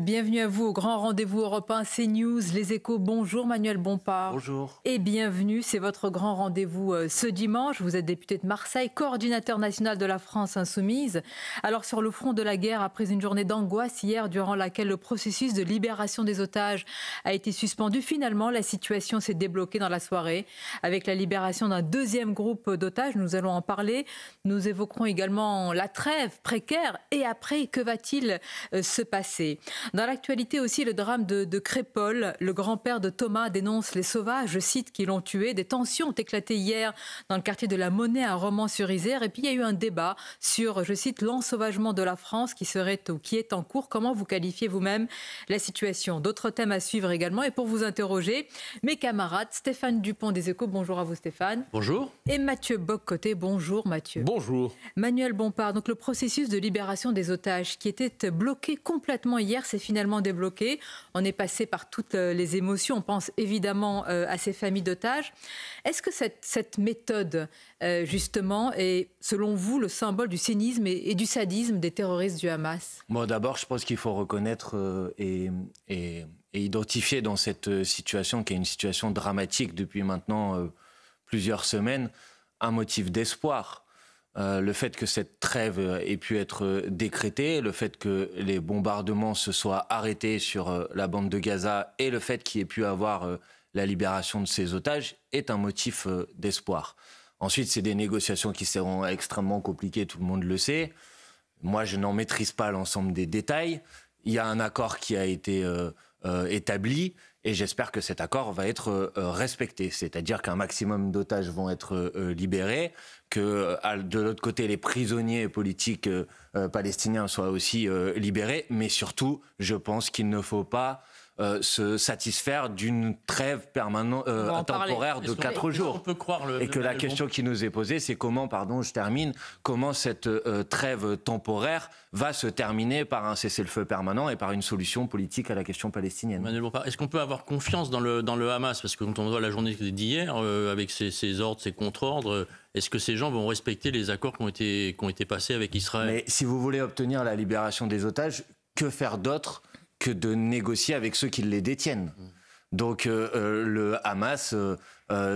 Bienvenue à vous au grand rendez-vous européen CNews, Les Échos. Bonjour Manuel Bompard. Bonjour. Et bienvenue, c'est votre grand rendez-vous ce dimanche. Vous êtes député de Marseille, coordinateur national de la France Insoumise. Alors sur le front de la guerre, après une journée d'angoisse hier, durant laquelle le processus de libération des otages a été suspendu, finalement la situation s'est débloquée dans la soirée avec la libération d'un deuxième groupe d'otages. Nous allons en parler. Nous évoquerons également la trêve précaire et après, que va-t-il se passer ? Dans l'actualité aussi, le drame de Crépol. Le grand-père de Thomas dénonce les sauvages, je cite, qui l'ont tué. Des tensions ont éclaté hier dans le quartier de la Monnaie à Romans-sur-Isère. Et puis il y a eu un débat sur, je cite, l'ensauvagement de la France qui est en cours. Comment vous qualifiez vous-même la situation? D'autres thèmes à suivre également. Et pour vous interroger, mes camarades, Stéphane Dupont des Échos. Bonjour à vous Stéphane. Bonjour. Et Mathieu Bock-Côté. Bonjour Mathieu. Bonjour. Manuel Bompard, donc le processus de libération des otages qui était bloqué complètement hier, s'est finalement débloqué. On est passé par toutes les émotions. On pense évidemment à ces familles d'otages. Est-ce que cette méthode, justement, est, selon vous, le symbole du cynisme et du sadisme des terroristes du Hamas? Bon, d'abord, je pense qu'il faut reconnaître et identifier dans cette situation, qui est une situation dramatique depuis maintenant plusieurs semaines, un motif d'espoir. Le fait que cette trêve ait pu être décrétée, le fait que les bombardements se soient arrêtés sur la bande de Gaza et le fait qu'il y ait pu avoir la libération de ces otages est un motif d'espoir. Ensuite, c'est des négociations qui seront extrêmement compliquées, tout le monde le sait. Moi, je n'en maîtrise pas l'ensemble des détails. Il y a un accord qui a été établi et j'espère que cet accord va être respecté. C'est-à-dire qu'un maximum d'otages vont être libérés, que de l'autre côté, les prisonniers politiques palestiniens soient aussi libérés. Mais surtout, je pense qu'il ne faut pas se satisfaire d'une trêve permanente, temporaire de 4 jours. On peut croire et que la question qui nous est posée, c'est comment, comment cette trêve temporaire va se terminer par un cessez-le-feu permanent et par une solution politique à la question palestinienne. Manuel Bompard, est-ce qu'on peut avoir confiance dans le Hamas? Parce que quand on voit la journée d'hier, avec ses ordres, ses contre-ordres, est-ce que ces gens vont respecter les accords qui ont été passés avec Israël? Mais si vous voulez obtenir la libération des otages, que faire d'autre que de négocier avec ceux qui les détiennent? Donc le Hamas,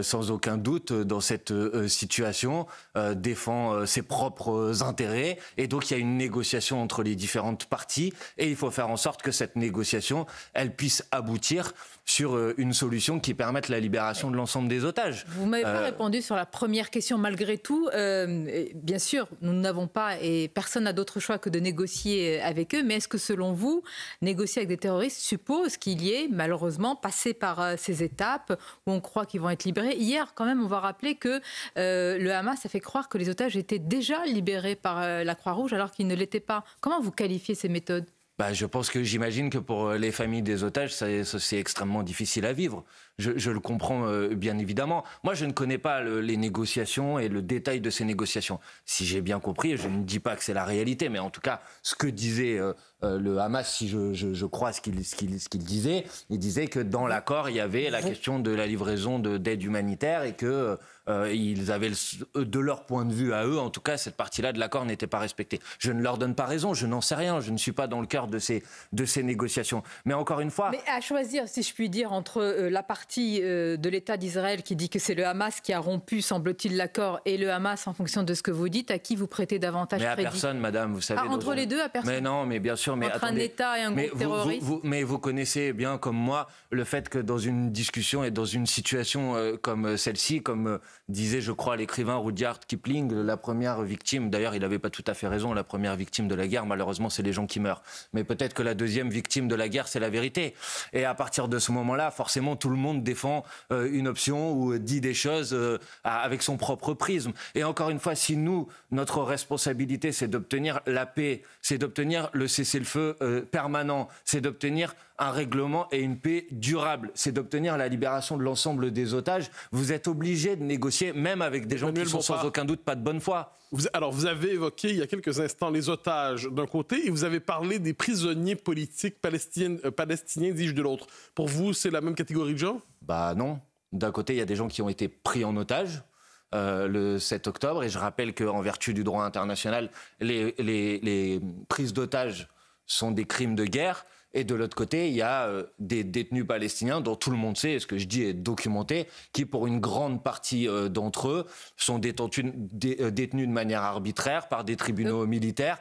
sans aucun doute, dans cette situation, défend ses propres intérêts. Et donc il y a une négociation entre les différentes parties. Et il faut faire en sorte que cette négociation, elle puisse aboutir sur une solution qui permette la libération de l'ensemble des otages. Vous ne m'avez pas répondu sur la première question, malgré tout. Bien sûr, nous n'avons pas, et personne n'a d'autre choix que de négocier avec eux, mais est-ce que selon vous, négocier avec des terroristes suppose qu'il y ait, malheureusement, passé par ces étapes où on croit qu'ils vont être libérés? Hier, quand même, on va rappeler que le Hamas a fait croire que les otages étaient déjà libérés par la Croix-Rouge, alors qu'ils ne l'étaient pas. Comment vous qualifiez ces méthodes? Je pense que j'imagine que pour les familles des otages, c'est extrêmement difficile à vivre. Je le comprends bien évidemment. Moi, je ne connais pas les négociations et le détail de ces négociations. Si j'ai bien compris, je ne dis pas que c'est la réalité, mais en tout cas, ce que disait le Hamas, si je crois ce qu'il disait, il disait que dans l'accord, il y avait la question de la livraison d'aide humanitaire et que ils avaient, de leur point de vue à eux, en tout cas, cette partie-là de l'accord n'était pas respectée. Je ne leur donne pas raison, je n'en sais rien, je ne suis pas dans le cœur de ces négociations. Mais encore une fois... Mais à choisir, si je puis dire, entre la partie de l'État d'Israël qui dit que c'est le Hamas qui a rompu, semble-t-il, l'accord, et le Hamas, en fonction de ce que vous dites, à qui vous prêtez davantage crédit? Mais à personne, madame, vous savez... Entre les deux, à personne? Mais non, mais bien sûr, mais entre attendez, un État et un groupe terroriste? Mais vous connaissez bien comme moi le fait que dans une discussion et dans une situation comme celle-ci, comme disait, je crois, l'écrivain Rudyard Kipling, la première victime, d'ailleurs il n'avait pas tout à fait raison, la première victime de la guerre, malheureusement, c'est les gens qui meurent. Mais peut-être que la deuxième victime de la guerre, c'est la vérité. Et à partir de ce moment-là, forcément, tout le monde défend une option ou dit des choses avec son propre prisme. Et encore une fois, si nous, notre responsabilité, c'est d'obtenir la paix, c'est d'obtenir le cessez-le-feu permanent, c'est d'obtenir un règlement et une paix durable, c'est d'obtenir la libération de l'ensemble des otages, vous êtes obligé de négocier, même avec des gens qui sont sans aucun doute pas de bonne foi. Vous avez évoqué il y a quelques instants les otages d'un côté et vous avez parlé des prisonniers politiques palestiniens, dis-je, de l'autre. Pour vous, c'est la même catégorie de gens? Non. D'un côté, il y a des gens qui ont été pris en otage le 7 octobre, et je rappelle qu'en vertu du droit international, les prises d'otages sont des crimes de guerre, Et de l'autre côté, il y a des détenus palestiniens dont tout le monde sait, et ce que je dis est documenté, qui pour une grande partie d'entre eux sont détenus de manière arbitraire par des tribunaux militaires.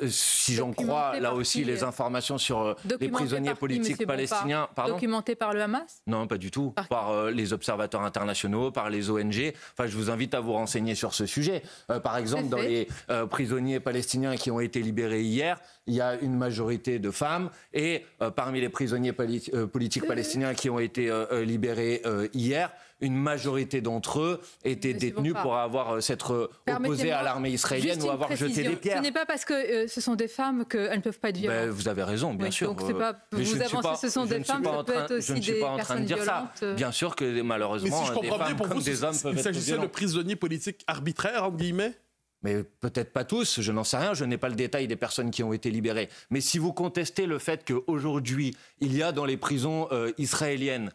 Si j'en crois, là aussi, les informations sur les prisonniers politiques palestiniens... Documentés par le Hamas ? Non, pas du tout. Par les observateurs internationaux, par les ONG. Enfin, je vous invite à vous renseigner sur ce sujet. Par exemple, dans les prisonniers palestiniens qui ont été libérés hier, il y a une majorité de femmes. Et parmi les prisonniers politiques palestiniens qui ont été libérés hier, une majorité d'entre eux étaient détenus pour s'être opposés à l'armée israélienne ou avoir jeté des pierres. Ce n'est pas parce que ce sont des femmes qu'elles ne peuvent pas être violentes. Vous avez raison, bien sûr. Donc pas, vous avancez ce sont des femmes, ça peut être aussi des personnes violentes. Je ne suis pas en train de dire ça. Bien sûr que malheureusement, des femmes comme des hommes peuvent être violents. Il s'agissait de prisonniers politiques arbitraires, entre guillemets ? Mais peut-être pas tous, je n'en sais rien, je n'ai pas le détail des personnes qui ont été libérées. Mais si vous contestez le fait qu'aujourd'hui, il y a dans les prisons israéliennes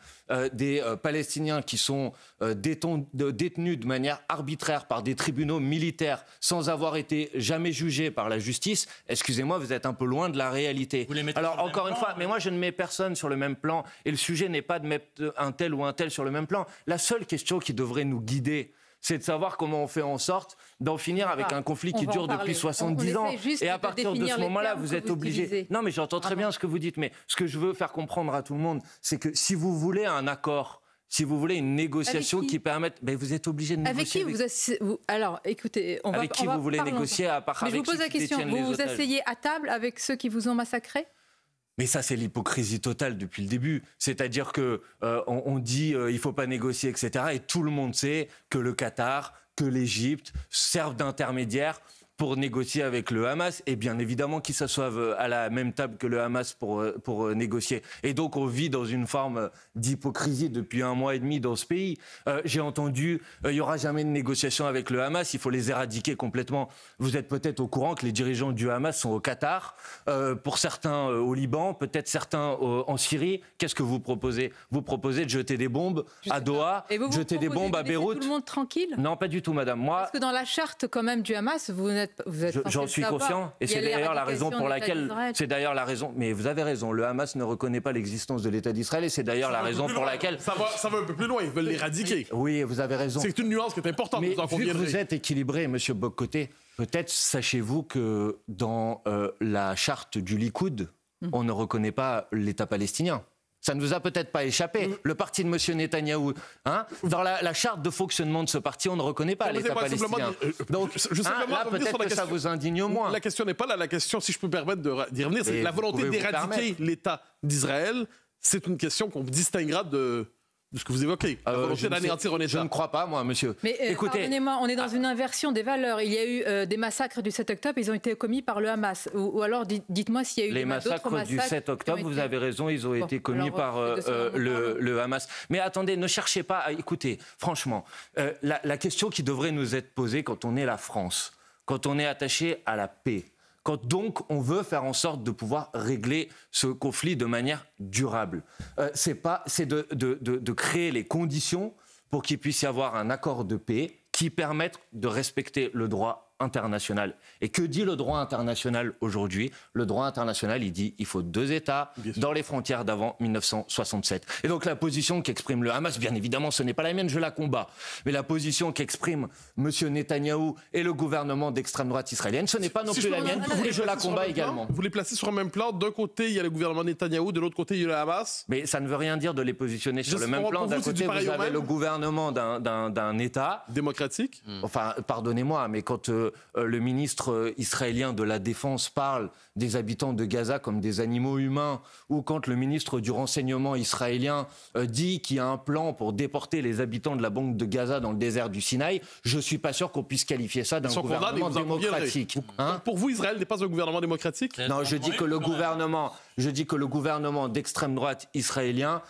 des Palestiniens qui sont détenus de manière arbitraire par des tribunaux militaires sans avoir été jamais jugés par la justice, excusez-moi, vous êtes un peu loin de la réalité. Alors encore une fois, mais moi je ne mets personne sur le même plan et le sujet n'est pas de mettre un tel ou un tel sur le même plan. La seule question qui devrait nous guider, c'est de savoir comment on fait en sorte d'en finir avec un conflit qui dure depuis 70 ans. Et à partir de ce moment-là, vous êtes obligé. Non, mais j'entends très bien ce que vous dites, mais ce que je veux faire comprendre à tout le monde, c'est que si vous voulez un accord, si vous voulez une négociation qui permette, vous êtes obligé de négocier. Avec qui alors, écoutez, avec qui vous voulez négocier à part avec ceux qui détiennent les otages. Mais je vous pose la question, vous vous asseyez à table avec ceux qui vous ont massacré ? Mais ça, c'est l'hypocrisie totale depuis le début. C'est-à-dire que on dit il faut pas négocier, etc. Et tout le monde sait que le Qatar, que l'Égypte servent d'intermédiaire pour négocier avec le Hamas, et bien évidemment qu'ils s'assoivent à la même table que le Hamas pour négocier. Et donc on vit dans une forme d'hypocrisie depuis 1 mois et demi dans ce pays. J'ai entendu, il n'y aura jamais de négociation avec le Hamas, il faut les éradiquer complètement. Vous êtes peut-être au courant que les dirigeants du Hamas sont au Qatar, pour certains au Liban, peut-être certains en Syrie. Qu'est-ce que vous proposez ? Vous proposez de jeter des bombes à Doha, de jeter des bombes à Beyrouth. Tout le monde tranquille ? Non, pas du tout, madame. Moi, parce que dans la charte quand même du Hamas, j'en suis conscient, et c'est d'ailleurs la raison pour laquelle, mais vous avez raison, le Hamas ne reconnaît pas l'existence de l'État d'Israël, et c'est d'ailleurs la raison pour laquelle... Ça va un peu plus loin, ils veulent l'éradiquer. Oui, vous avez raison. C'est une nuance qui est importante, mais vous en conviendrez. Vu que vous êtes équilibré, monsieur Bokkoté, peut-être sachez-vous que dans la charte du Likoud, on ne reconnaît pas l'État palestinien. Ça ne vous a peut-être pas échappé. Le parti de M. Netanyahou, dans la charte de fonctionnement de ce parti, on ne reconnaît pas l'État palestinien. Donc, là, peut-être que ça vous indigne moins. La question n'est pas là. La question, si je peux me permettre d'y revenir, c'est la volonté d'éradiquer l'État d'Israël. C'est une question qu'on distinguera de ce que vous évoquez, la volonté d'anéantir un État. Je ne crois pas, moi, monsieur. Mais écoutez, pardonnez-moi, on est dans une inversion des valeurs. Il y a eu des massacres du 7 octobre, ils ont été commis par le Hamas. Ou alors, dites-moi s'il y a eu les massacres du 7 octobre, vous avez raison, ils ont été commis par le Hamas. Mais attendez, ne cherchez pas à écouter. Franchement, la question qui devrait nous être posée quand on est la France, quand on est attaché à la paix, quand donc on veut faire en sorte de pouvoir régler ce conflit de manière durable, c'est de créer les conditions pour qu'il puisse y avoir un accord de paix qui permette de respecter le droit international. Et que dit le droit international aujourd'hui ? Le droit international, il dit il faut 2 États dans les frontières d'avant 1967. Et donc la position qu'exprime le Hamas, bien évidemment, ce n'est pas la mienne, je la combats. Mais la position qu'exprime M. Netanyahou et le gouvernement d'extrême droite israélienne, ce n'est pas non plus la mienne, et je la combats également. Vous les placez sur un même plan. D'un côté, il y a le gouvernement Netanyahou, de l'autre côté, il y a le Hamas. Mais ça ne veut rien dire de les positionner sur le même plan. D'un côté, vous avez le gouvernement d'un État démocratique. Enfin, pardonnez-moi, mais quand le ministre israélien de la Défense parle des habitants de Gaza comme des animaux humains, ou quand le ministre du renseignement israélien dit qu'il y a un plan pour déporter les habitants de la bande de Gaza dans le désert du Sinaï, je ne suis pas sûr qu'on puisse qualifier ça d'un gouvernement démocratique. Pour vous, Israël n'est pas un gouvernement démocratique ? Non, je dis que le gouvernement d'extrême droite israélien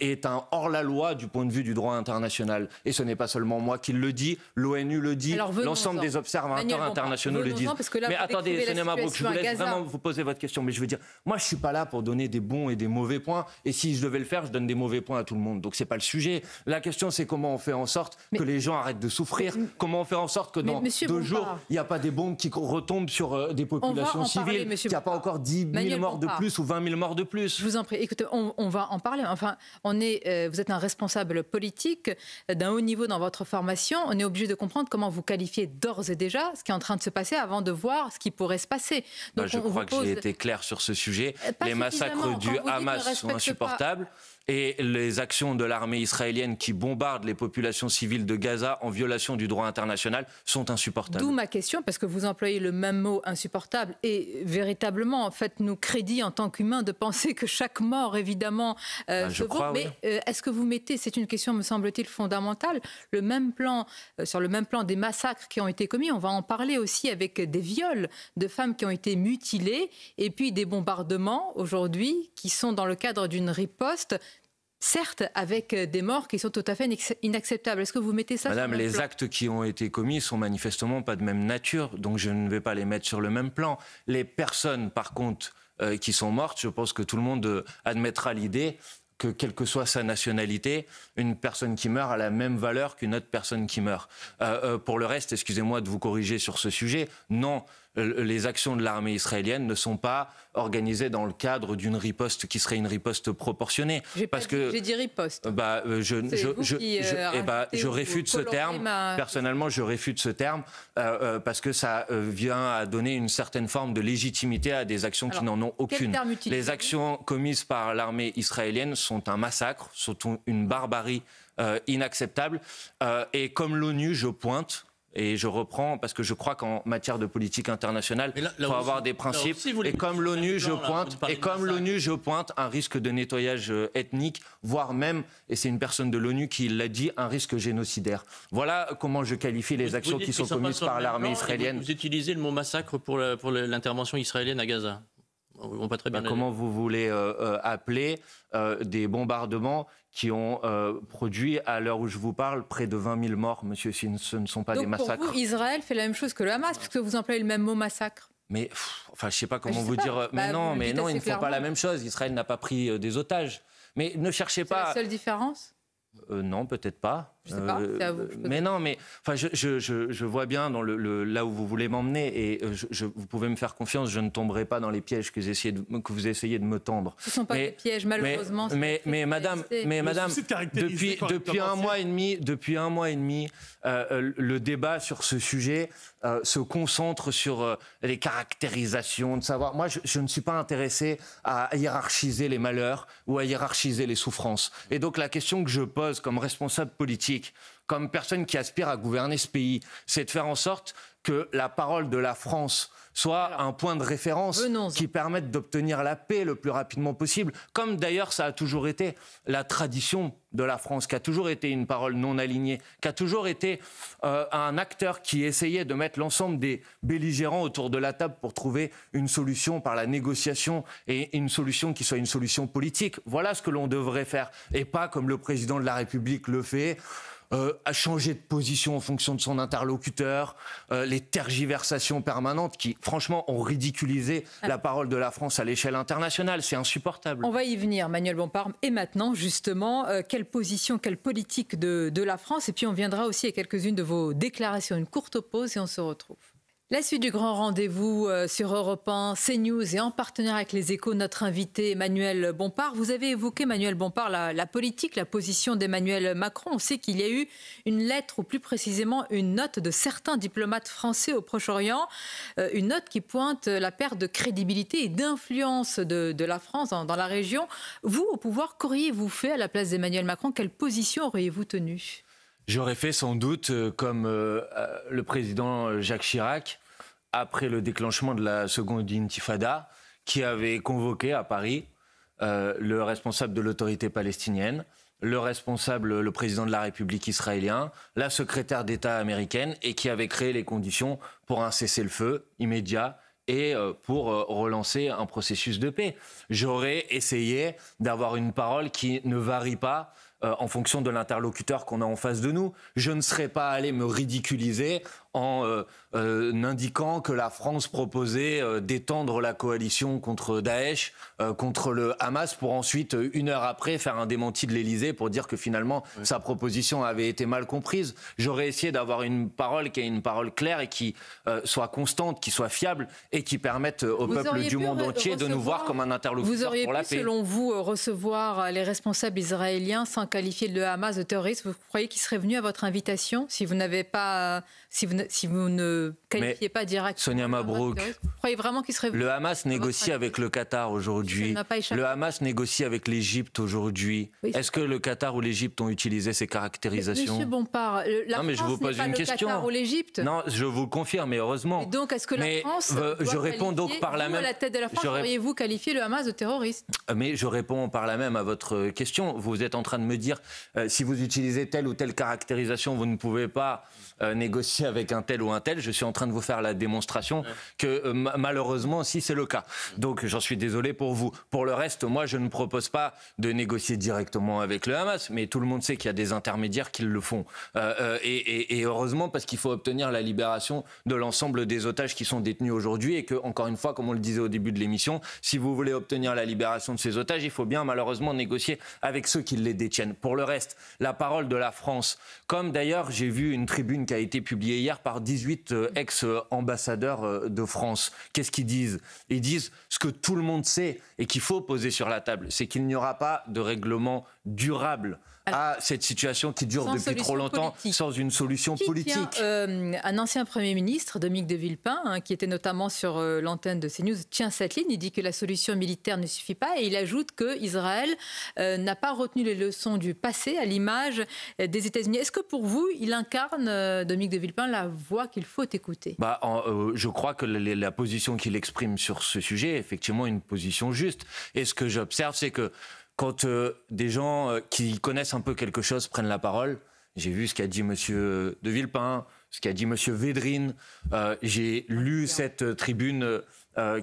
est un hors-la-loi du point de vue du droit international. Et ce n'est pas seulement moi qui le dis, l'ONU le dit, l'ensemble des observateurs observateurs internationaux le disent. Là, mais attendez, Sonia Mabrouk, je vous laisse vraiment vous poser votre question. Mais je veux dire, moi, je suis pas là pour donner des bons et des mauvais points. Et si je devais le faire, je donne des mauvais points à tout le monde. Donc c'est pas le sujet. La question, c'est comment on fait en sorte que les gens arrêtent de souffrir. Comment on fait en sorte que dans 2 jours, il n'y a pas des bombes qui retombent sur des populations civiles, qu'il n'y a pas encore 10 000 morts de plus ou 20 000 morts de plus. Je vous en prie. Écoutez, on va en parler. Enfin, vous êtes un responsable politique d'un haut niveau dans votre formation. On est obligé de comprendre comment vous qualifiez d'ores et déjà ce qui est en train de se passer avant de voir ce qui pourrait se passer. Donc, je crois que j'ai été clair sur ce sujet. Les massacres du Hamas sont insupportables. Et les actions de l'armée israélienne qui bombarde les populations civiles de Gaza en violation du droit international sont insupportables. D'où ma question, parce que vous employez le même mot insupportable et véritablement, faites-nous crédit en tant qu'humains de penser que chaque mort, évidemment, se vaut. Mais est-ce que vous mettez, c'est une question, me semble-t-il, fondamentale, sur le même plan des massacres qui ont été commis, on va en parler aussi avec des viols de femmes qui ont été mutilées et puis des bombardements aujourd'hui qui sont dans le cadre d'une riposte, certes, avec des morts qui sont tout à fait inacceptables. Est-ce que vous mettez ça Madame, sur le même plan ? les actes qui ont été commis sont manifestement pas de même nature, donc je ne vais pas les mettre sur le même plan. Les personnes, par contre, qui sont mortes, je pense que tout le monde admettra l'idée que, quelle que soit sa nationalité, une personne qui meurt a la même valeur qu'une autre personne qui meurt. Pour le reste, excusez-moi de vous corriger sur ce sujet, non, les actions de l'armée israélienne ne sont pas organisées dans le cadre d'une riposte qui serait une riposte proportionnée. J'ai dit riposte. Je réfute ce terme. Personnellement, je réfute ce terme parce que ça vient à donner une certaine forme de légitimité à des actions qui n'en ont aucune. Les actions commises par l'armée israélienne sont un massacre, sont une barbarie inacceptable. Et comme l'ONU, je pointe. Et je reprends, parce que je crois qu'en matière de politique internationale, il faut avoir des principes. Et comme l'ONU, je pointe un risque de nettoyage ethnique, voire même, et c'est une personne de l'ONU qui l'a dit, un risque génocidaire. Voilà comment je qualifie les actions qui sont commises par l'armée israélienne. Vous utilisez le mot massacre pour l'intervention israélienne à Gaza. Pas très bien comment vous voulez appeler des bombardements qui ont produit, à l'heure où je vous parle, près de 20 000 morts, monsieur, ce ne sont pas des massacres. Pour vous, Israël fait la même chose que le Hamas, puisque vous employez le même mot massacre. Mais, je ne sais pas comment vous dire. Mais non, ils ne font pas la même chose. Israël n'a pas pris des otages. Mais ne cherchez pas... C'est la seule différence ? Non, peut-être pas. Je sais pas, c'est à vous. Mais non, mais je vois bien dans là où vous voulez m'emmener et vous pouvez me faire confiance, je ne tomberai pas dans les pièges que vous essayez de me tendre. Ce ne sont pas des pièges, malheureusement. Mais madame, depuis un mois et demi, le débat sur ce sujet se concentre sur les caractérisations, de savoir. Moi, je ne suis pas intéressé à hiérarchiser les malheurs ou à hiérarchiser les souffrances. Et donc la question que je pose comme responsable politique, comme personne qui aspire à gouverner ce pays, c'est de faire en sorte que la parole de la France soit un point de référence qui permette d'obtenir la paix le plus rapidement possible, comme d'ailleurs ça a toujours été la tradition de la France, qui a toujours été une parole non alignée, qui a toujours été un acteur qui essayait de mettre l'ensemble des belligérants autour de la table pour trouver une solution par la négociation et une solution qui soit une solution politique. Voilà ce que l'on devrait faire, et pas comme le président de la République le fait, à changer de position en fonction de son interlocuteur, les tergiversations permanentes qui, franchement, ont ridiculisé la parole de la France à l'échelle internationale. C'est insupportable. On va y venir, Manuel Bompard. Et maintenant, justement, quelle position, quelle politique de la France ? Et puis on viendra aussi à quelques-unes de vos déclarations. Une courte pause et on se retrouve. La suite du grand rendez-vous sur Europe 1, CNews et en partenariat avec Les Échos, notre invité Emmanuel Bompard. Vous avez évoqué, Manuel Bompard, la politique, la position d'Emmanuel Macron. On sait qu'il y a eu une lettre, ou plus précisément une note de certains diplomates français au Proche-Orient, une note qui pointe la perte de crédibilité et d'influence de la France dans la région. Vous, au pouvoir, qu'auriez-vous fait à la place d'Emmanuel Macron ? Quelle position auriez-vous tenue ? J'aurais fait sans doute comme le président Jacques Chirac, après le déclenchement de la seconde intifada, qui avait convoqué à Paris le responsable de l'autorité palestinienne, le président de la République israélien, la secrétaire d'État américaine, et qui avait créé les conditions pour un cessez-le-feu immédiat et pour relancer un processus de paix. J'aurais essayé d'avoir une parole qui ne varie pas en fonction de l'interlocuteur qu'on a en face de nous. Je ne serais pas allé me ridiculiser en indiquant que la France proposait d'étendre la coalition contre Daesh, contre le Hamas, pour ensuite, une heure après, faire un démenti de l'Élysée pour dire que finalement, sa proposition avait été mal comprise. J'aurais essayé d'avoir une parole qui est une parole claire et qui soit constante, qui soit fiable et qui permette au peuple du monde entier de nous voir comme un interlocuteur pour la paix. Vous auriez pu, selon vous, recevoir les responsables israéliens sans qualifier le Hamas de terroriste? Vous croyez qu'ils seraient venus à votre invitation si vous n'avez pas, si vous ne qualifiez pas directement Sonia Mabrouk, vous croyez vraiment qu'ils seraient venus? Le Hamas négocie avec le Qatar aujourd'hui. Le Hamas négocie avec l'Égypte aujourd'hui. Oui, est-ce que le Qatar ou l'Égypte ont utilisé ces caractérisations? Monsieur Bompard, la France je vous pose une question. Le Qatar ou l'Égypte? Non, je vous le confirme, mais heureusement. Et donc, est-ce que la France je réponds donc par la même. À la tête de la France, auriez-vous qualifié le Hamas de terroriste? Mais je réponds par la même à votre question. Vous êtes en train de me dire si vous utilisez telle ou telle caractérisation, vous ne pouvez pas négocier avec un tel ou un tel. Je suis en train de vous faire la démonstration que malheureusement, si c'est le cas. Donc j'en suis désolé pour vous. Pour le reste, moi je ne propose pas de négocier directement avec le Hamas, mais tout le monde sait qu'il y a des intermédiaires qui le font. Et heureusement, parce qu'il faut obtenir la libération de l'ensemble des otages qui sont détenus aujourd'hui et que, encore une fois, comme on le disait au début de l'émission, si vous voulez obtenir la libération de ces otages, il faut bien malheureusement négocier avec ceux qui les détiennent. Pour le reste, la parole de la France, comme d'ailleurs j'ai vu une tribune qui a été publiée hier par 18 ex-ambassadeurs de France. Qu'est-ce qu'ils disent? Ils disent ce que tout le monde sait et qu'il faut poser sur la table, c'est qu'il n'y aura pas de règlement durable à cette situation qui dure depuis trop longtemps sans une solution politique. Un ancien Premier ministre, Dominique de Villepin, qui était notamment sur l'antenne de CNews, tient cette ligne. Il dit que la solution militaire ne suffit pas et il ajoute qu'Israël n'a pas retenu les leçons du passé à l'image des États-Unis. Est-ce que pour vous, il incarne, Dominique de Villepin, la voix qu'il faut écouter? Je crois que la position qu'il exprime sur ce sujet est effectivement une position juste. Et ce que j'observe, c'est que quand des gens qui connaissent un peu quelque chose prennent la parole, j'ai vu ce qu'a dit M. de Villepin, ce qu'a dit M. Védrine, j'ai lu cette tribune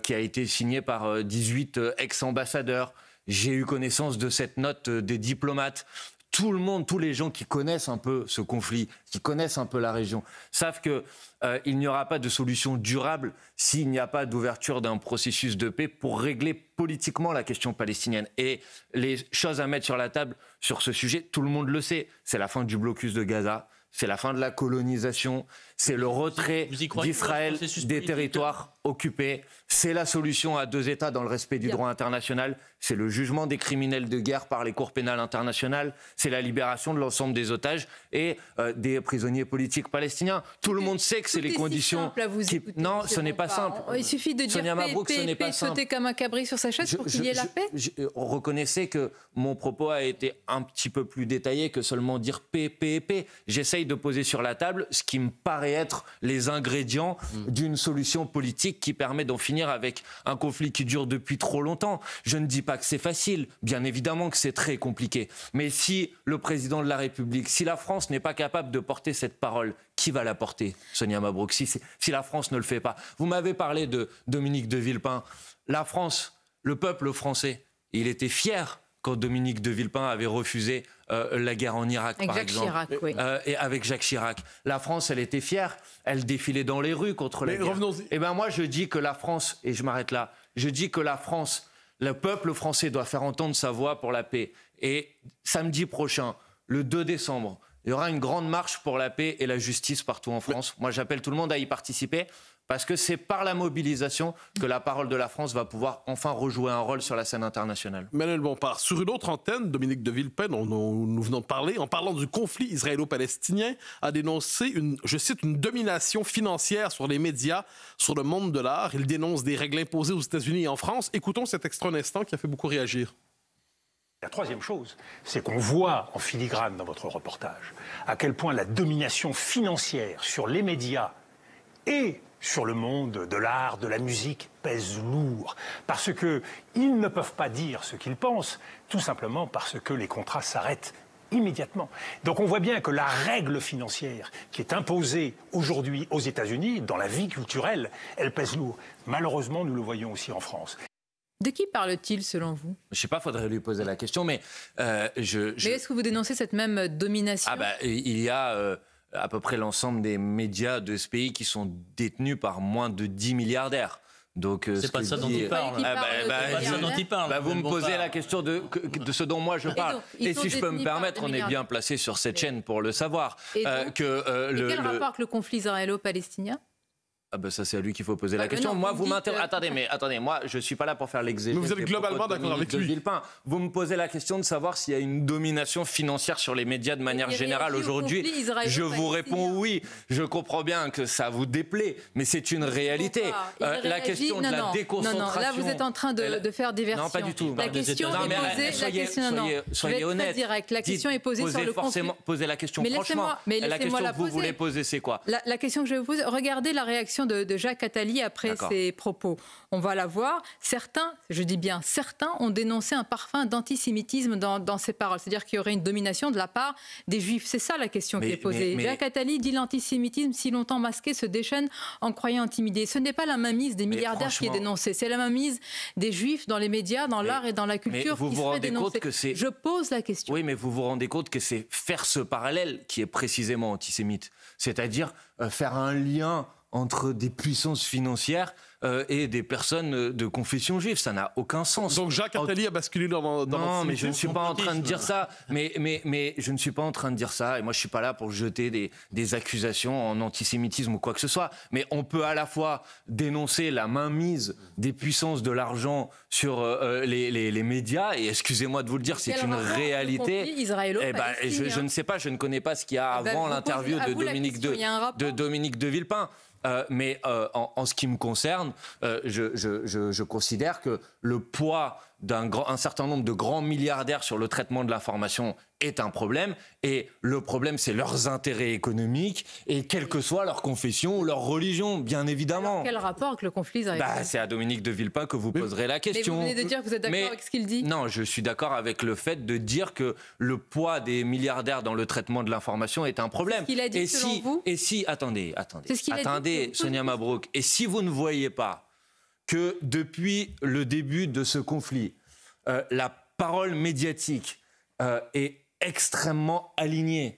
qui a été signée par 18 ex-ambassadeurs, j'ai eu connaissance de cette note des diplomates. Tout le monde, tous les gens qui connaissent un peu ce conflit, qui connaissent un peu la région, savent qu'il n'y aura pas de solution durable s'il n'y a pas d'ouverture d'un processus de paix pour régler politiquement la question palestinienne. Et les choses à mettre sur la table sur ce sujet, tout le monde le sait, c'est la fin du blocus de Gaza, c'est la fin de la colonisation, c'est le retrait d'Israël des territoires occupés, c'est la solution à 2 États dans le respect du droit international, c'est le jugement des criminels de guerre par les cours pénales internationales, c'est la libération de l'ensemble des otages et des prisonniers politiques palestiniens. Tout le monde sait que c'est les conditions... Non, ce n'est pas simple. Il suffit de dire paix, sauter comme un cabri sur sa chaise pour qu'il y ait la paix. Reconnaissez que mon propos a été un petit peu plus détaillé que seulement dire paix, paix, paix. J'essaye de poser sur la table ce qui me paraît être les ingrédients d'une solution politique qui permet d'en finir avec un conflit qui dure depuis trop longtemps. Je ne dis pas que c'est facile, bien évidemment que c'est très compliqué. Mais si le président de la République, si la France n'est pas capable de porter cette parole, qui va la porter, Sonia Mabrouk, si la France ne le fait pas? Vous m'avez parlé de Dominique de Villepin. La France, le peuple français, il était fier quand Dominique de Villepin avait refusé la guerre en Irak, avec par Jacques exemple. Chirac, oui. Et avec Jacques Chirac. La France, elle était fière. Elle défilait dans les rues contre la guerre. Et ben moi, je dis que la France, et je m'arrête là, je dis que la France, le peuple français doit faire entendre sa voix pour la paix. Et samedi prochain, le 2 décembre, il y aura une grande marche pour la paix et la justice partout en France. Moi, j'appelle tout le monde à y participer. Parce que c'est par la mobilisation que la parole de la France va pouvoir enfin rejouer un rôle sur la scène internationale. Manuel Bompard, sur une autre antenne, Dominique de Villepin, dont nous venons de parler, en parlant du conflit israélo-palestinien, a dénoncé, je cite, une domination financière sur les médias, sur le monde de l'art. Il dénonce des règles imposées aux États-Unis et en France. Écoutons cet extrait un instant qui a fait beaucoup réagir. La troisième chose, c'est qu'on voit en filigrane dans votre reportage à quel point la domination financière sur les médias et sur le monde de l'art, de la musique, pèse lourd. Parce qu'ils ne peuvent pas dire ce qu'ils pensent, tout simplement parce que les contrats s'arrêtent immédiatement. Donc on voit bien que la règle financière qui est imposée aujourd'hui aux États-Unis, dans la vie culturelle, elle pèse lourd. Malheureusement, nous le voyons aussi en France. De qui parle-t-il selon vous? Je ne sais pas, il faudrait lui poser la question, mais Mais est-ce que vous dénoncez cette même domination? Il y a à peu près l'ensemble des médias de ce pays qui sont détenus par moins de 10 milliardaires. Donc, c'est pas ça dont il parle. Vous me posez la question de ce dont moi je parle. Et si je peux me permettre, on est bien placé sur cette chaîne pour le savoir. Et quel rapport avec le conflit israélo-palestinien? Ça, c'est à lui qu'il faut poser la question. Moi, vous m'interrogez. Attendez, moi, je ne suis pas là pour faire l'exégèse. Mais vous êtes globalement d'accord avec lui. Vous me posez la question de savoir s'il y a une domination financière sur les médias de manière générale aujourd'hui. Je vous réponds oui. Je comprends bien que ça vous déplaît, mais c'est une réalité. La question de la déconcentration. Là, vous êtes en train de faire diversion. Non, pas du tout. La question est posée. Soyez honnête. La question est posée sur le conflit. Posez la question franchement. La question que vous voulez poser, c'est quoi? La question que je vais vous poser, regardez la réaction de Jacques Attali après ses propos. On va la voir. Certains, je dis bien certains, ont dénoncé un parfum d'antisémitisme dans ses paroles. C'est-à-dire qu'il y aurait une domination de la part des Juifs. C'est ça la question qui est posée. Jacques Attali dit l'antisémitisme, si longtemps masqué, se déchaîne en croyant intimidé. Ce n'est pas la mainmise des milliardaires qui est dénoncée. C'est la mainmise des Juifs dans les médias, dans l'art et dans la culture qui serait dénoncée. Je pose la question. Oui, mais vous vous rendez compte que c'est faire ce parallèle qui est précisément antisémite. C'est-à-dire faire un lien entre des puissances financières et des personnes de confession juive. Ça n'a aucun sens. Donc Jacques Attali a basculé dans Non, mais je ne suis pas en train de dire ça. Mais je ne suis pas en train de dire ça. Et moi, je ne suis pas là pour jeter des accusations en antisémitisme ou quoi que ce soit. Mais on peut à la fois dénoncer la mainmise des puissances de l'argent sur les médias. Et excusez-moi de vous le dire, c'est une réalité. Je ne sais pas, je ne connais pas ce qu'il y a avant l'interview de Dominique de Villepin. Mais en ce qui me concerne, je considère que le poids d'un certain nombre de grands milliardaires sur le traitement de l'information est un problème. Et le problème, c'est leurs intérêts économiques, et quelle que soit leur confession ou leur religion, bien évidemment. Alors, quel rapport avec le conflit israélien? C'est à Dominique de Villepin que vous poserez la question. Mais vous venez de dire que vous êtes d'accord avec ce qu'il dit? Non, je suis d'accord avec le fait de dire que le poids des milliardaires dans le traitement de l'information est un problème. C'est ce qu'il a dit selon vous? Attendez, Sonia Mabrouk. Et si vous ne voyez pas que depuis le début de ce conflit, la parole médiatique est extrêmement alignée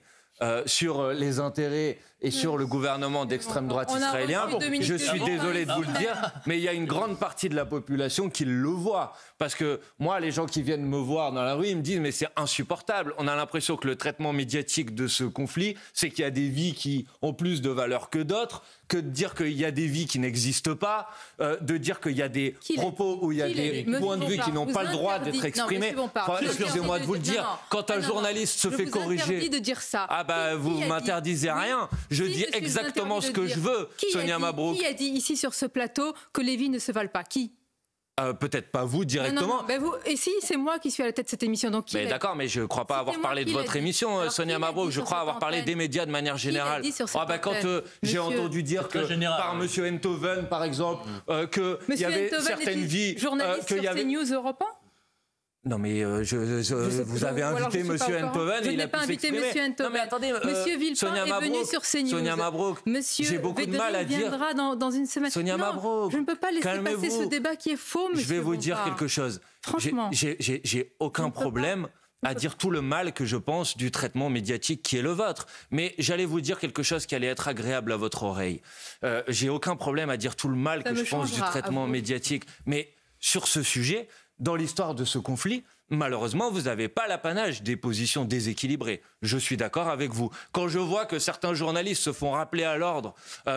sur les intérêts et sur le gouvernement d'extrême droite israélien, je suis désolé de vous le dire, mais il y a une grande partie de la population qui le voit. Parce que moi, les gens qui viennent me voir dans la rue, ils me disent « mais c'est insupportable ». On a l'impression que le traitement médiatique de ce conflit, c'est qu'il y a des vies qui ont plus de valeur que d'autres, que de dire qu'il y a des vies qui n'existent pas, de dire qu'il y a des propos où il y a des points de vue qui n'ont pas le droit d'être exprimés. Excusez-moi de vous le dire, quand un journaliste se fait corriger... de dire ça. Vous m'interdisez rien. Je dis exactement ce que je veux, Sonia Mabrouk. Qui a dit ici sur ce plateau que les vies ne se valent pas? Qui? Peut-être pas vous directement. Et si, c'est moi qui suis à la tête de cette émission. Donc d'accord, mais je ne crois pas avoir parlé de votre émission, Sonia Mabrouk. Je crois avoir parlé des médias de manière générale. Quand j'ai entendu dire par M. Enthoven, par exemple, qu'il y avait certaines vies... Journaliste sur CNews Europe 1 ? Non, mais vous avez invité M. Enthoven. Je n'ai pas invité M. Enthoven. Non, mais attendez, M. Villepin est venu sur CNews. Sonia Mabrouk, j'ai beaucoup de mal à dire. Viendra dans une semaine. Sonia Mabrouk, je ne peux pas laisser passer ce débat qui est faux, monsieur. Je vais vous dire quelque chose. Franchement. J'ai aucun problème à dire tout le mal que je pense du traitement médiatique qui est le vôtre. Mais j'allais vous dire quelque chose qui allait être agréable à votre oreille. J'ai aucun problème à dire tout le mal que je pense du traitement médiatique. Mais sur ce sujet... Dans l'histoire de ce conflit, malheureusement, vous n'avez pas l'apanage des positions déséquilibrées. Je suis d'accord avec vous. Quand je vois que certains journalistes se font rappeler à l'ordre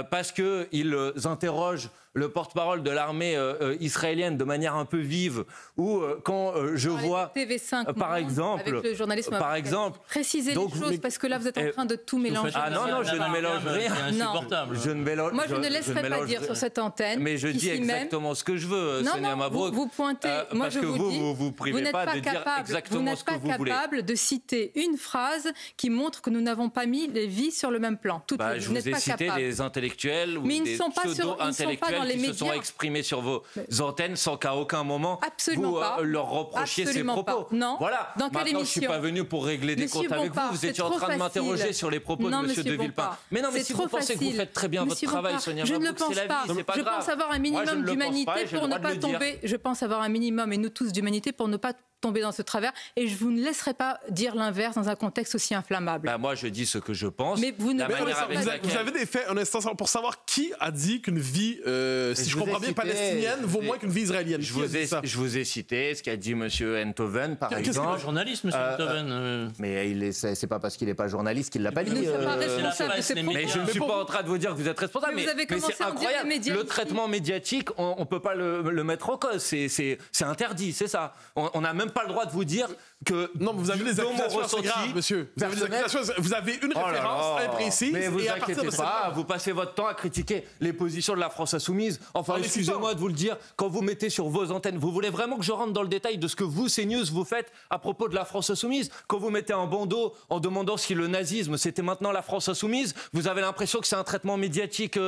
parce qu'ils interrogent le porte-parole de l'armée israélienne de manière un peu vive, ou quand je vois, TV5, par exemple, précisez les choses parce que là vous êtes en train de tout mélanger. Non, je ne mélange rien. Moi, je ne laisserai pas dire sur cette antenne. Mais je dis exactement ce que je veux, Sonia Mabrouk. Vous pointez. Moi, je vous dis, vous privez pas de dire exactement ce que vous voulez. Vous n'êtes pas capable de citer une phrase qui montre que nous n'avons pas mis les vies sur le même plan. Je vous ai cité des intellectuels ou des pseudo-intellectuels les qui se médias. sont exprimés sur vos antennes sans qu'à aucun moment Absolument vous pas. leur reprochiez Absolument ces propos. pas. Non. Voilà. Dans quelle Maintenant, je suis émission? pas venu pour régler des Monsieur comptes avec Bompard, vous. Vous c'est étiez en trop train de m'interroger facile. sur les propos Non, de Monsieur de Monsieur Villepin. Bompard, Mais non, mais c'est si vous trop pensez que vous facile. faites très bien Monsieur votre travail, Bompard, Sonia je ne le Mabrouk, pense c'est la pas. vie, c'est pas Je grave. pense avoir un Moi, je minimum ne le pense d'humanité pas et j'ai le pour ne droit de pas le dire. tomber. Je pense avoir un minimum, et nous tous, d'humanité pour ne pas tomber dans ce travers. Et je vous ne laisserai pas dire l'inverse dans un contexte aussi inflammable. Bah, moi, je dis ce que je pense. Mais vous ne La pouvez manière pas avec dire ça. laquelle- Vous avez des faits, un instant, pour savoir qui a dit qu'une vie, si je vous ai comprends bien, cité, palestinienne vaut moins qu'une vie israélienne. Je Qui a vous dit ça? ai cité ce qu'a dit M. Enthoven, par Qu'est-ce qu'il exemple. Un journaliste, monsieur Enthoven. Mais c'est pas parce qu'il n'est pas journaliste qu'il l'a pas Vous dit. ne serez pas c'est la responsable de presse, ces les propos. Mais je ne suis pas en train de vous dire que vous êtes responsable, Mais vous avez commencé c'est à en dire incroyable. les médias Le ici. traitement médiatique, on ne peut pas le mettre en cause. C'est interdit, c'est ça. On n'a même pas le droit de vous dire que. Non, mais vous avez des dans mon accusations assez ressenti graves, monsieur. Vous avez des personnel- accusations, vous avez une Oh là référence là. imprécise. Mais vous et à partir inquiétez de pas, celle-là- vous passez votre temps à critiquer les positions de la France insoumise. Enfin, les excusez-moi citons. de vous le dire, quand vous mettez sur vos antennes, vous voulez vraiment que je rentre dans le détail de ce que vous, CNews, vous faites à propos de la France insoumise? Quand vous mettez un bandeau en demandant si le nazisme c'était maintenant la France insoumise, vous avez l'impression que c'est un traitement médiatique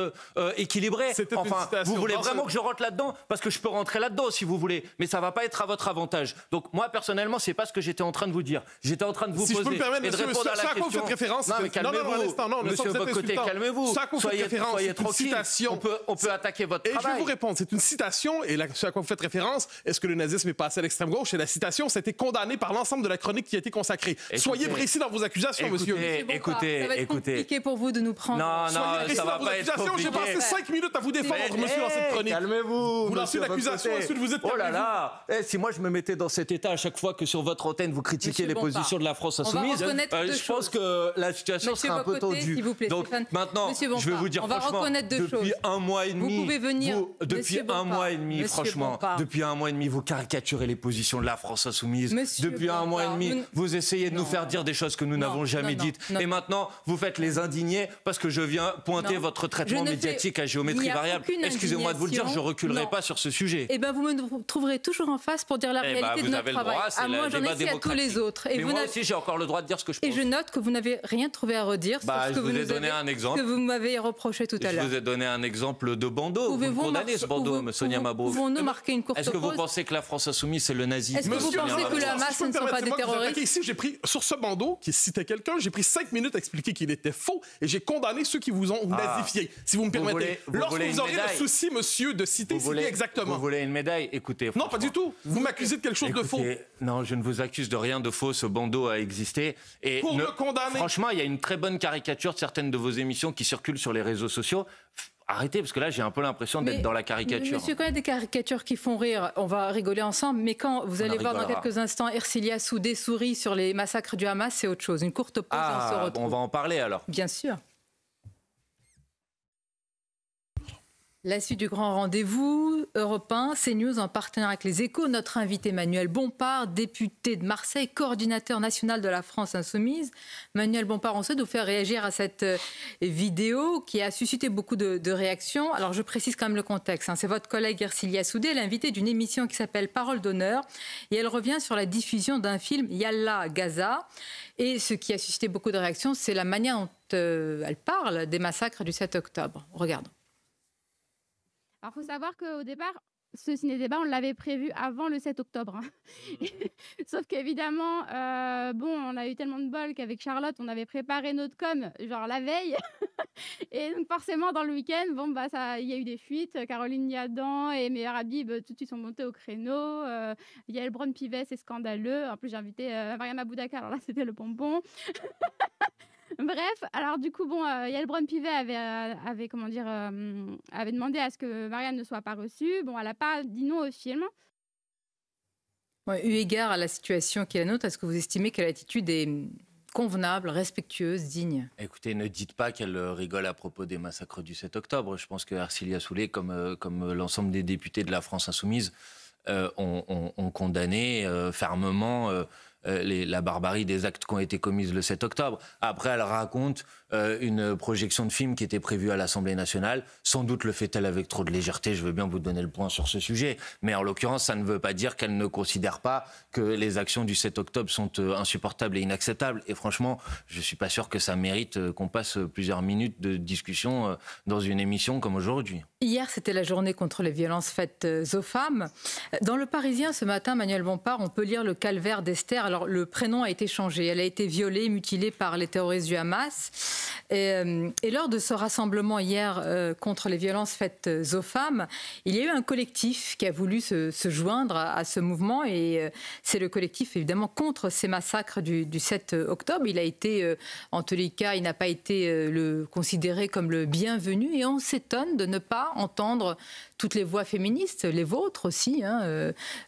équilibré. C'était une Enfin, citation vous voulez dans vraiment ce- que je rentre là-dedans? Parce que je peux rentrer là-dedans si vous voulez, mais ça va pas être à votre avantage. Donc moi, personnellement, c'est pas ce que j'étais en train de vous dire. J'étais en train de vous Si je poser peux me permettre, et de monsieur, répondre à ce la à quoi vous question. faites référence, Non, mais non, non, calmez-vous. un instant, non, Monsieur vous êtes Bocoté, insultant. calmez-vous. Ce à quoi vous faites référence, Soyez c'est une tranquille. citation. On peut attaquer votre Et je vais travail. vous répondre, c'est une citation, et ce à quoi vous faites référence, est-ce que le nazisme est passé à l'extrême gauche? Et la citation, ça a été condamné par l'ensemble de la chronique qui a été consacrée. Soyez précis dans vos accusations, monsieur. Monsieur Bompard, ça va être compliqué pour vous de nous prendre. Non, Soyez non, précis ça dans va vos pas être accusations. J'ai compliqué. passé 5 minutes à vous défendre, monsieur, dans cette chronique. Calmez-vous. Vous lancez monsieur l'accusation, Bocoté. ensuite vous êtes Oh là calmez-vous. là Si moi je me mettais dans cet état à chaque fois que sur votre antenne vous critiquez Monsieur les Bompard, positions de la France on va insoumise, reconnaître deux je pense choses. que la situation Monsieur sera un peu Bocoté, tendue. s'il vous plaît, Donc Stéphane. maintenant, Monsieur je vais Bompard, vous dire on va franchement, reconnaître deux depuis choses. un mois et demi, Vous pouvez venir, depuis Monsieur un Bompard, mois et demi, Monsieur franchement, Bompard. depuis un mois et demi, vous caricaturez les positions de la France insoumise. Monsieur Depuis un mois et Bompard, demi, vous- vous essayez de nous Non. faire dire des choses que nous n'avons jamais non, dites. non, Et non. maintenant, vous faites les indignés parce que je viens pointer Non. votre traitement Je ne fais- médiatique à Il géométrie n'y a variable. aucune Excusez-moi de vous le dire, je indignation. reculerai Non. pas sur ce sujet. Eh bien, vous me trouverez toujours en face pour dire la Eh ben, réalité vous de notre avez le travail. droit, c'est À moi, le j'en ai débat ici à tous les démocratique. autres. Mais moi aussi, j'ai encore le droit de dire ce que je pense. Et je note que vous n'avez rien trouvé à redire sur Bah, ce je que vous ai nous donné avez- un exemple. ce que vous m'avez reproché tout à Je l'heure. vous ai donné un exemple de bandeau. Vous le Pouvez-vous condamnez, ce bandeau, Sonia Mabrouk. Pouvons-nous marquer une courte Est-ce que vous pause pensez que la France insoumise, c'est le nazisme? Est-ce que vous Monsieur, pensez non, que non, le non, Hamas, si je ce ne peux sont me pas permettre, des c'est moi que vous terroristes? attaquez ici, j'ai pris sur ce bandeau qui citait quelqu'un, j'ai pris 5 minutes à expliquer qu'il était faux et j'ai condamné ceux qui vous ont nazifié. Si vous me permettez. vous Lorsque voulez vous une aurez le médaille? souci, monsieur, de citer ce qui est exactement. Vous voulez une médaille? Écoutez. Non, pas du tout. Vous m'accusez de quelque chose de faux. Écoutez, non, je ne vous accuse de rien de faux. Ce bandeau a existé. Et Pour le condamner. Franchement, il y a une très bonne caricature de certaines de vos émissions qui circulent sur les réseaux sociaux. Arrêtez, parce que là, j'ai un peu l'impression d'être Mais, dans la caricature. Monsieur, quand il y a des caricatures qui font rire, on va rigoler ensemble, mais quand vous allez voir dans rigolera. quelques instants Ercilia Soudé sourit sur les massacres du Hamas, c'est autre chose. Une courte pause et on se Ah, retrouve. on va en parler alors. Bien sûr. La suite du grand rendez-vous, Europe 1, CNews en partenariat avec les Échos. Notre invité Manuel Bompard, député de Marseille, coordinateur national de la France insoumise. Manuel Bompard, on souhaite vous faire réagir à cette vidéo qui a suscité beaucoup de réactions. Alors je précise quand même le contexte. C'est votre collègue Ercilia Soudé, elle est invitée d'une émission qui s'appelle Parole d'honneur et elle revient sur la diffusion d'un film Yallah Gaza. Et ce qui a suscité beaucoup de réactions, c'est la manière dont elle parle des massacres du 7 octobre. Regardons. Alors, il faut savoir qu'au départ, ce ciné-débat, on l'avait prévu avant le 7 octobre. Sauf qu'évidemment, on a eu tellement de bol qu'avec Charlotte, on avait préparé notre com, genre la veille. Et donc, forcément, dans le week-end, il y a eu des fuites. Caroline Niadan et Meher Habib, tout de suite, sont montés au créneau. Yael Braun-Pivet, c'est scandaleux. En plus, j'ai invité Mariam Aboudaka, alors là, c'était le pompon. Bref, alors du coup, Yael Braun-Pivet avait demandé à ce que Marianne ne soit pas reçue. Bon, elle n'a pas dit non au film. Eu égard à la situation qui est la nôtre, est-ce que vous estimez que l'attitude est convenable, respectueuse, digne? Écoutez, ne dites pas qu'elle rigole à propos des massacres du 7 octobre. Je pense que Ercilia Soudé, comme l'ensemble des députés de la France insoumise, ont condamné fermement la barbarie des actes qui ont été commis le 7 octobre. Après, elle raconte une projection de film qui était prévue à l'Assemblée nationale. Sans doute le fait-elle avec trop de légèreté. Je veux bien vous donner le point sur ce sujet. Mais en l'occurrence, ça ne veut pas dire qu'elle ne considère pas que les actions du 7 octobre sont insupportables et inacceptables. Et franchement, je ne suis pas sûr que ça mérite qu'on passe plusieurs minutes de discussion dans une émission comme aujourd'hui. Hier, c'était la journée contre les violences faites aux femmes. Dans Le Parisien, ce matin, Manuel Bompard, on peut lire le calvaire d'Esther. Alors, le prénom a été changé. Elle a été violée, mutilée par les terroristes du Hamas. Et lors de ce rassemblement hier contre les violences faites aux femmes, il y a eu un collectif qui a voulu se joindre à ce mouvement. Et c'est le collectif, évidemment, contre ces massacres du 7 octobre. Il a été, en tous les cas, il n'a pas été considéré comme le bienvenu. Et on s'étonne de ne pas entendre toutes les voix féministes, les vôtres aussi,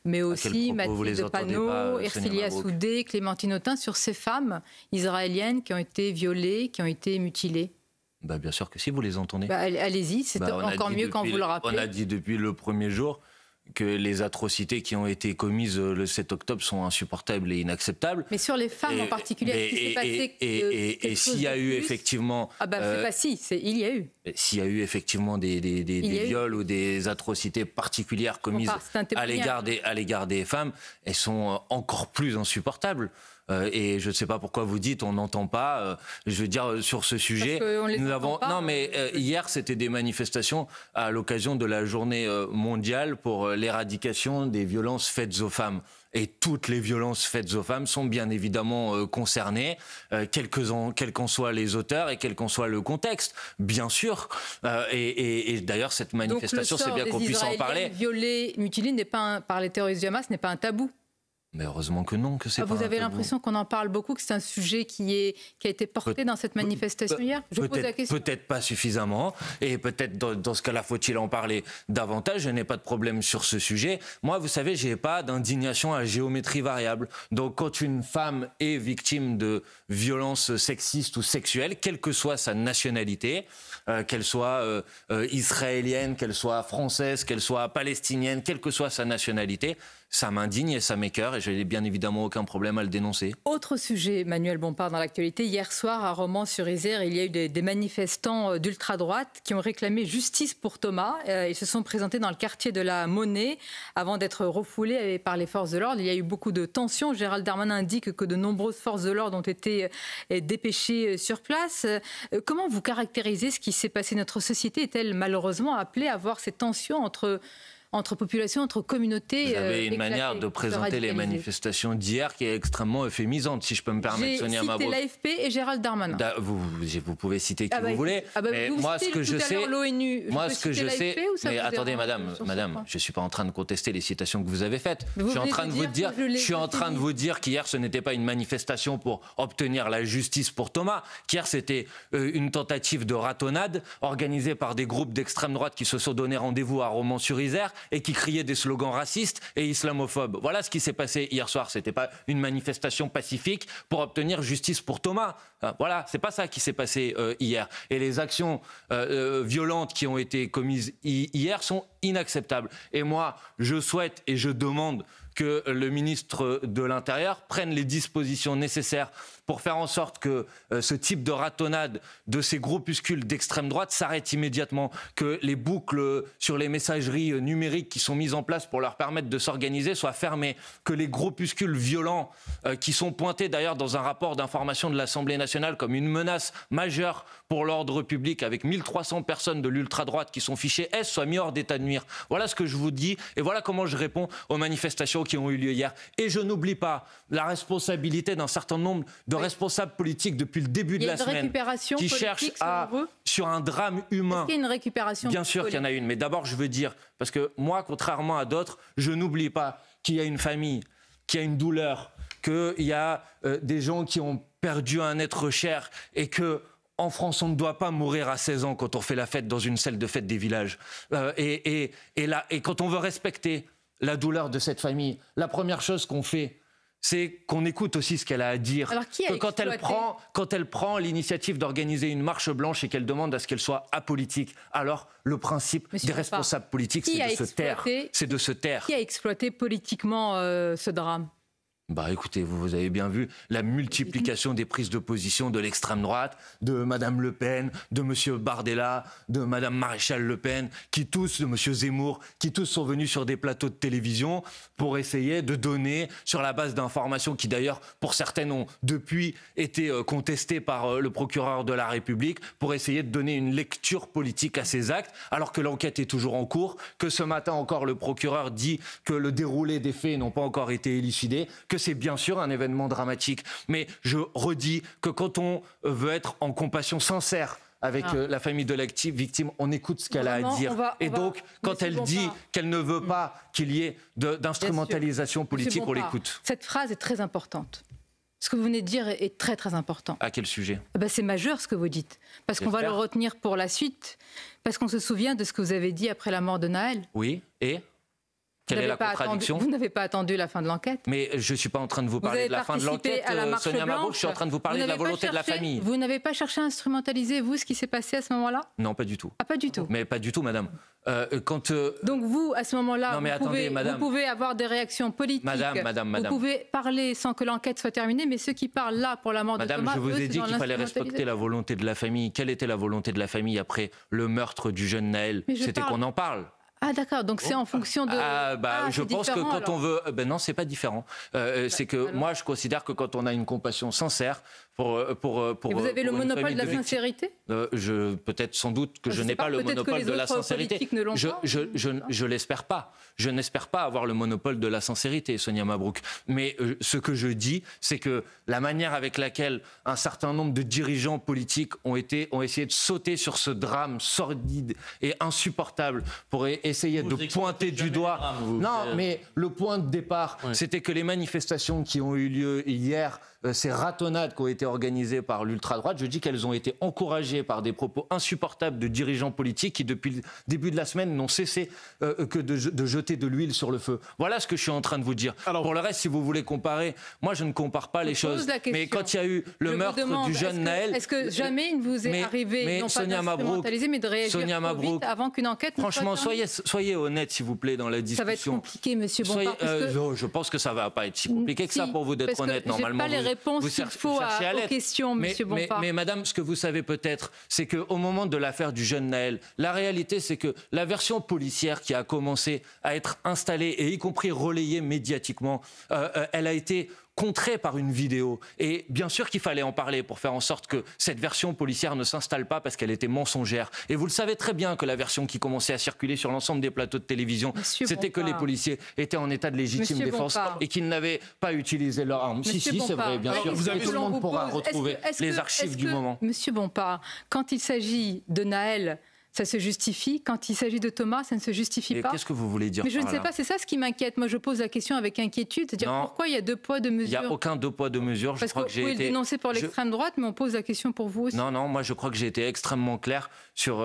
mais aussi Mathilde Panot, Ercilia Soudé, Clémentine Autain, sur ces femmes israéliennes qui ont été violées, qui ont été mutilées. Bien sûr que si, vous les entendez. Allez-y, c'est encore mieux quand vous le rappelez. On a dit depuis le premier jour que les atrocités qui ont été commises le 7 octobre sont insupportables et inacceptables. Mais sur les femmes en particulier, est-ce qu'il s'est passé et s'il y a eu effectivement... il y a eu. S'il y a eu effectivement des viols ou des atrocités particulières commises à l'égard des femmes, elles sont encore plus insupportables. Et je ne sais pas pourquoi vous dites on n'entend pas. Je veux dire sur ce sujet, nous avons hier c'était des manifestations à l'occasion de la journée mondiale pour l'éradication des violences faites aux femmes. Et toutes les violences faites aux femmes sont bien évidemment concernées, quels qu'en soient les auteurs et quel qu'en soit le contexte, bien sûr. Et d'ailleurs, cette manifestation, c'est bien qu'on puisse en parler. Violés, mutilés par les terroristes du Hamas n'est pas un tabou. Mais heureusement que non, que c'est pas un tabou. Vous avez l'impression qu'on en parle beaucoup, que c'est un sujet qui a été porté dans cette manifestation hier? Je pose la question. Peut-être pas suffisamment, et peut-être dans ce cas-là, faut-il en parler davantage. Je n'ai pas de problème sur ce sujet. Moi, vous savez, j'ai pas d'indignation à géométrie variable. Donc, quand une femme est victime de violences sexistes ou sexuelles, quelle que soit sa nationalité, qu'elle soit israélienne, qu'elle soit française, qu'elle soit palestinienne, quelle que soit sa nationalité, ça m'indigne et ça m'écœure et je n'ai bien évidemment aucun problème à le dénoncer. Autre sujet, Manuel Bompard, dans l'actualité. Hier soir, à Romans-sur-Isère, il y a eu des manifestants d'ultra-droite qui ont réclamé justice pour Thomas. Ils se sont présentés dans le quartier de la Monnaie avant d'être refoulés par les forces de l'ordre. Il y a eu beaucoup de tensions. Gérald Darmanin indique que de nombreuses forces de l'ordre ont été dépêchées sur place. Comment vous caractérisez ce qui s'est passé? Notre société est-elle malheureusement appelée à voir ces tensions entre populations, entre communautés? Vous avez une manière de présenter les manifestations d'hier qui est extrêmement euphémisante, si je peux me permettre, Sonia Mabrouk. J'ai cité l'AFP et Gérald Darmanin. Vous pouvez citer qui vous voulez. Mais moi, ce que je sais... Moi, ce que je sais... Mais attendez, madame, je ne suis pas en train de contester les citations que vous avez faites. Je suis en train de vous dire qu'hier, ce n'était pas une manifestation pour obtenir la justice pour Thomas. Qu'hier, c'était une tentative de ratonnade organisée par des groupes d'extrême droite qui se sont donné rendez-vous à Romans-sur-Isère et qui criaient des slogans racistes et islamophobes. Voilà ce qui s'est passé hier soir. C'était pas une manifestation pacifique pour obtenir justice pour Thomas. Voilà, c'est pas ça qui s'est passé hier. Et les actions violentes qui ont été commises hier sont inacceptables. Et moi, je souhaite et je demande que le ministre de l'Intérieur prenne les dispositions nécessaires pour faire en sorte que ce type de ratonnade de ces groupuscules d'extrême droite s'arrête immédiatement, que les boucles sur les messageries numériques qui sont mises en place pour leur permettre de s'organiser soient fermées, que les groupuscules violents qui sont pointés d'ailleurs dans un rapport d'information de l'Assemblée nationale comme une menace majeure pour l'ordre public avec 1300 personnes de l'ultra-droite qui sont fichées S soient mis hors d'état de nuire. Voilà ce que je vous dis et voilà comment je réponds aux manifestations qui ont eu lieu hier. Et je n'oublie pas la responsabilité d'un certain nombre de responsables politiques depuis le début de la semaine qui cherchent sur un drame humain. Est-ce qu'il y a une récupération? Bien sûr qu'il y en a une, mais d'abord je veux dire, parce que moi, contrairement à d'autres, je n'oublie pas qu'il y a une famille, qu'il y a une douleur, qu'il y a des gens qui ont perdu un être cher et que en France, on ne doit pas mourir à 16 ans quand on fait la fête dans une salle de fête des villages. Et quand on veut respecter la douleur de cette famille, la première chose qu'on fait, c'est qu'on écoute aussi ce qu'elle a à dire. Alors, quand elle prend l'initiative d'organiser une marche blanche et qu'elle demande à ce qu'elle soit apolitique, alors le principe des responsables politiques, c'est de se taire. C'est de se taire. Qui a exploité politiquement ce drame? Bah écoutez, vous avez bien vu la multiplication des prises de position de l'extrême droite, de Madame Le Pen, de Monsieur Bardella, de Madame Maréchal Le Pen, de Monsieur Zemmour, qui tous sont venus sur des plateaux de télévision pour essayer de donner, sur la base d'informations qui d'ailleurs, pour certaines, ont depuis été contestées par le procureur de la République, pour essayer de donner une lecture politique à ces actes, alors que l'enquête est toujours en cours, que ce matin encore le procureur dit que le déroulé des faits n'ont pas encore été élucidés, que c'est bien sûr un événement dramatique. Mais je redis que quand on veut être en compassion sincère avec la famille de la victime, on écoute ce qu'elle a à dire. Et donc, quand elle dit qu'elle ne veut pas qu'il y ait d'instrumentalisation politique, on l'écoute. Cette phrase est très importante. Ce que vous venez de dire est très très important. À quel sujet ? C'est majeur ce que vous dites. Parce qu'on va le retenir pour la suite. Parce qu'on se souvient de ce que vous avez dit après la mort de Nahel. Oui, et quelle est la contradiction ? Vous n'avez pas attendu la fin de l'enquête. Mais je ne suis pas en train de vous parler de la fin de l'enquête, Sonia Mabrouk, je suis en train de vous parler de la volonté de la famille. Vous n'avez pas cherché à instrumentaliser, vous, ce qui s'est passé à ce moment-là ? Non, pas du tout. Ah, pas du tout. Mais pas du tout, madame. Donc vous, à ce moment-là, vous pouvez avoir des réactions politiques. Madame. Vous pouvez parler sans que l'enquête soit terminée, mais ceux qui parlent là pour la mort de Thomas... Madame, je vous ai dit qu'il fallait respecter la volonté de la famille. Quelle était la volonté de la famille après le meurtre du jeune Nahel ? C'était qu'on en parle. Ah d'accord, donc c'est en fonction de... je pense que quand on veut... non, c'est pas différent. C'est que moi, je considère que quand on a une compassion sincère pour Et vous avez le monopole de la sincérité ? Peut-être, sans doute, que je n'ai pas le monopole de la sincérité. Je l'espère pas. Je n'espère pas avoir le monopole de la sincérité, Sonia Mabrouk. Mais ce que je dis, c'est que la manière avec laquelle un certain nombre de dirigeants politiques ont essayé de sauter sur ce drame sordide et insupportable pour essayer de pointer du doigt... mais le point de départ, c'était que les manifestations qui ont eu lieu hier, ces ratonnades qui ont été organisées par l'ultra-droite, je dis qu'elles ont été encouragées par des propos insupportables de dirigeants politiques qui, depuis le début de la semaine, n'ont cessé que de jeter de l'huile sur le feu. Voilà ce que je suis en train de vous dire. Alors, pour le reste, si vous voulez comparer, moi je ne compare pas les choses. Mais quand il y a eu le meurtre du jeune Nahel... Est-ce que jamais il ne vous est arrivé, non pas d'instrumentaliser, mais de réagir trop vite avant qu'une enquête... Franchement, soyez honnête, s'il vous plaît, dans la discussion. Ça va être compliqué, monsieur Bompard. Je pense que ça ne va pas être si compliqué que ça pour vous d'être honnête. Normalement, réponse qu'il faut aux questions, monsieur Bompard. Mais madame, ce que vous savez peut-être, c'est qu'au moment de l'affaire du jeune Nahel, la réalité, c'est que la version policière qui a commencé à être installée, et y compris relayée médiatiquement, elle a été contrée par une vidéo. Et bien sûr qu'il fallait en parler pour faire en sorte que cette version policière ne s'installe pas parce qu'elle était mensongère. Et vous le savez très bien que la version qui commençait à circuler sur l'ensemble des plateaux de télévision, c'était que les policiers étaient en état de légitime défense et qu'ils n'avaient pas utilisé leurs armes. Si, c'est vrai, bien sûr. Tout le monde pourra retrouver les archives du moment. Monsieur Bompard, quand il s'agit de Nahel, ça se justifie. Quand il s'agit de Thomas, ça ne se justifie pas. Qu'est-ce que vous voulez dire ? Mais je ne sais pas, c'est ça ce qui m'inquiète. Moi, je pose la question avec inquiétude. C'est-à-dire pourquoi il y a deux pois, deux mesures ? Il n'y a aucun deux poids, deux mesures. Parce que vous pouvez le dénoncer pour l'extrême droite, mais on pose la question pour vous aussi. Non, moi je crois que j'ai été extrêmement clair sur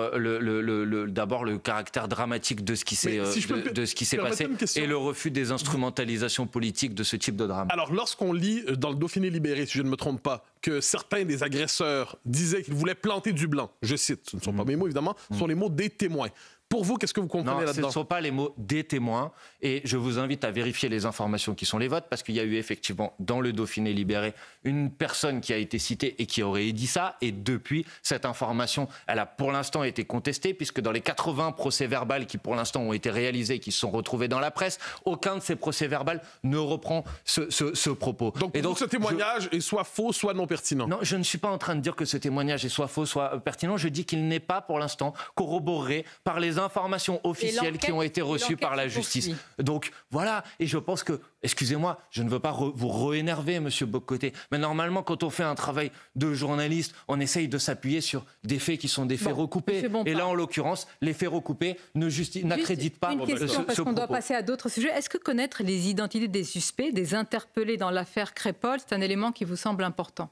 d'abord le caractère dramatique de ce qui s'est passé et le refus des instrumentalisations politiques de ce type de drame. Alors, lorsqu'on lit dans le Dauphiné libéré, si je ne me trompe pas, que certains des agresseurs disaient qu'ils voulaient planter du blanc, je cite, ce ne sont pas mes mots évidemment, ce sont les mots des témoins. Pour vous, qu'est-ce que vous comprenez là-dedans ? Ce ne sont pas les mots des témoins. Et je vous invite à vérifier les informations qui sont les vôtres, parce qu'il y a eu effectivement, dans le Dauphiné libéré, une personne qui a été citée et qui aurait dit ça. Et depuis, cette information, elle a pour l'instant été contestée, puisque dans les 80 procès-verbaux qui pour l'instant ont été réalisés et qui se sont retrouvés dans la presse, aucun de ces procès-verbaux ne reprend ce propos. Donc ce témoignage est soit faux, soit non pertinent. Non, je ne suis pas en train de dire que ce témoignage est soit faux, soit pertinent. Je dis qu'il n'est pas pour l'instant corroboré par les informations officielles qui ont été reçues par la justice. Donc voilà, et je pense que, excusez-moi, je ne veux pas vous re-énerver, monsieur Bock-Côté, mais normalement, quand on fait un travail de journaliste, on essaye de s'appuyer sur des faits qui sont des faits recoupés. Et là, en l'occurrence, les faits recoupés n'accréditent pas une question, parce qu'on doit passer à d'autres sujets. Est-ce que connaître les identités des suspects, des interpellés dans l'affaire Crépol, c'est un élément qui vous semble important ?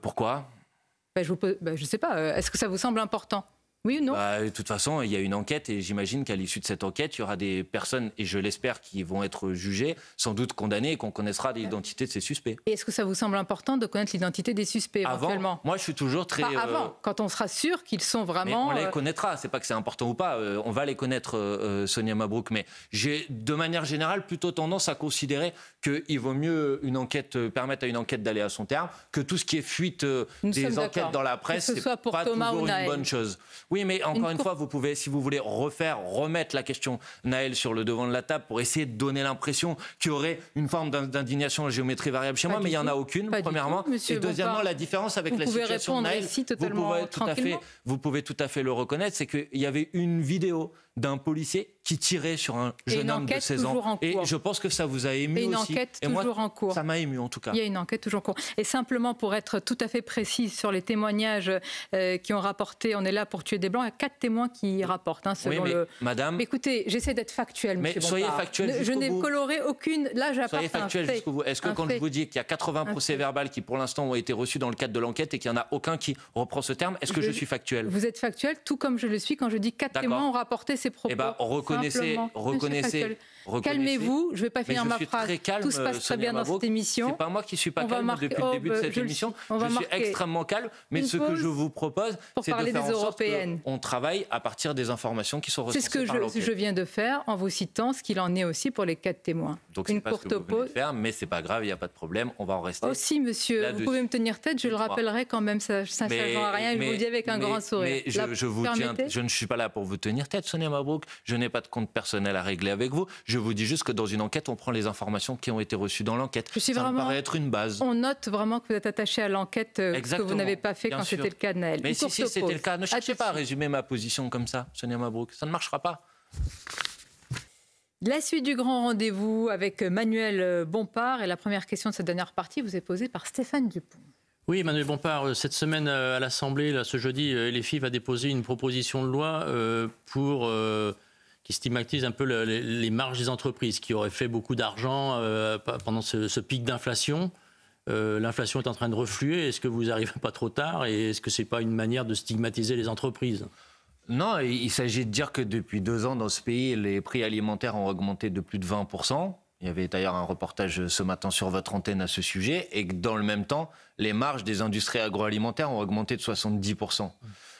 Pourquoi ? Je ne sais pas. Est-ce que ça vous semble important ? Oui ou non? De toute façon, il y a une enquête et j'imagine qu'à l'issue de cette enquête, il y aura des personnes, et je l'espère, qui vont être jugées, sans doute condamnées, et qu'on connaîtra l'identité de ces suspects. Et est-ce que ça vous semble important de connaître l'identité des suspects éventuellement? Avant, moi je suis toujours très... Avant, quand on sera sûr qu'ils sont vraiment... Mais on les connaîtra, c'est pas que c'est important ou pas, on va les connaître, Sonia Mabrouk, mais j'ai de manière générale plutôt tendance à considérer qu'il vaut mieux permettre à une enquête d'aller à son terme, que tout ce qui est fuite des enquêtes dans la presse, c'est pas toujours une bonne chose. Oui, mais encore une fois, vous pouvez, si vous voulez remettre la question Naël sur le devant de la table pour essayer de donner l'impression qu'il y aurait une forme d'indignation à géométrie variable chez moi, mais il n'y en a aucune, premièrement. Et deuxièmement, la différence avec la situation de Naël, vous pouvez tout à fait le reconnaître, c'est qu'il y avait une vidéo d'un policier qui tirait sur un jeune homme de 16 ans. Et je pense que ça vous a ému aussi. Une enquête toujours en cours. Ça m'a ému en tout cas. Il y a une enquête toujours en cours. Et simplement pour être tout à fait précise sur les témoignages qui ont rapporté, on est là pour tuer des Blancs, il y a 4 témoins qui rapportent. Selon Madame... Mais écoutez, j'essaie d'être factuel, mais soyez factuel. Je n'ai coloré aucune... Là, j'apporte soyez factuel jusqu'au bout. Est-ce que quand je vous dis qu'il y a 80 procès-verbaux qui pour l'instant ont été reçus dans le cadre de l'enquête et qu'il n'y en a aucun qui reprend ce terme, est-ce que je suis factuel? Vous êtes factuel, tout comme je le suis quand je dis 4 témoins ont rapporté ces propos. Eh bien, reconnaissez. Calmez-vous, je ne vais pas finir ma phrase. Tout se passe très bien dans cette émission. C'est pas moi qui suis pas calme depuis le début de cette émission. Je suis extrêmement calme, mais ce que je vous propose, c'est de faire en sorte qu'on travaille à partir des informations qui sont recensées par l'enquête. C'est ce que je viens de faire en vous citant ce qu'il en est aussi pour les 4 témoins. Donc c'est pas ce que vous venez de faire, mais c'est pas grave, il n'y a pas de problème, on va en rester. Aussi, monsieur, vous pouvez me tenir tête, je le rappellerai quand même, ça ne sert à rien, je vous le dis avec un grand sourire. Mais je ne suis pas là pour vous tenir tête, Sonia Mabrouk, je n'ai pas de compte personnel à régler avec vous, je vous dis juste que dans une enquête, on prend les informations qui ont été reçues dans l'enquête. Ça me paraît être une base. On note vraiment que vous êtes attaché à l'enquête que vous n'avez pas fait quand c'était le cas de Naël. Mais si c'était le cas, ne cherchez pas à résumer ma position comme ça, Sonia Mabrouk, ça ne marchera pas. La suite du grand rendez-vous avec Manuel Bompard et la première question de cette dernière partie vous est posée par Stéphane Dupont. Oui, Manuel Bompard, cette semaine à l'Assemblée, ce jeudi, LFI va déposer une proposition de loi qui stigmatise un peu les marges des entreprises, qui auraient fait beaucoup d'argent pendant ce pic d'inflation. L'inflation est en train de refluer. Est-ce que vous n'arrivez pas trop tard et est-ce que ce n'est pas une manière de stigmatiser les entreprises ? Non, il s'agit de dire que depuis 2 ans dans ce pays, les prix alimentaires ont augmenté de plus de 20%. Il y avait d'ailleurs un reportage ce matin sur votre antenne à ce sujet. Et que dans le même temps, les marges des industries agroalimentaires ont augmenté de 70%.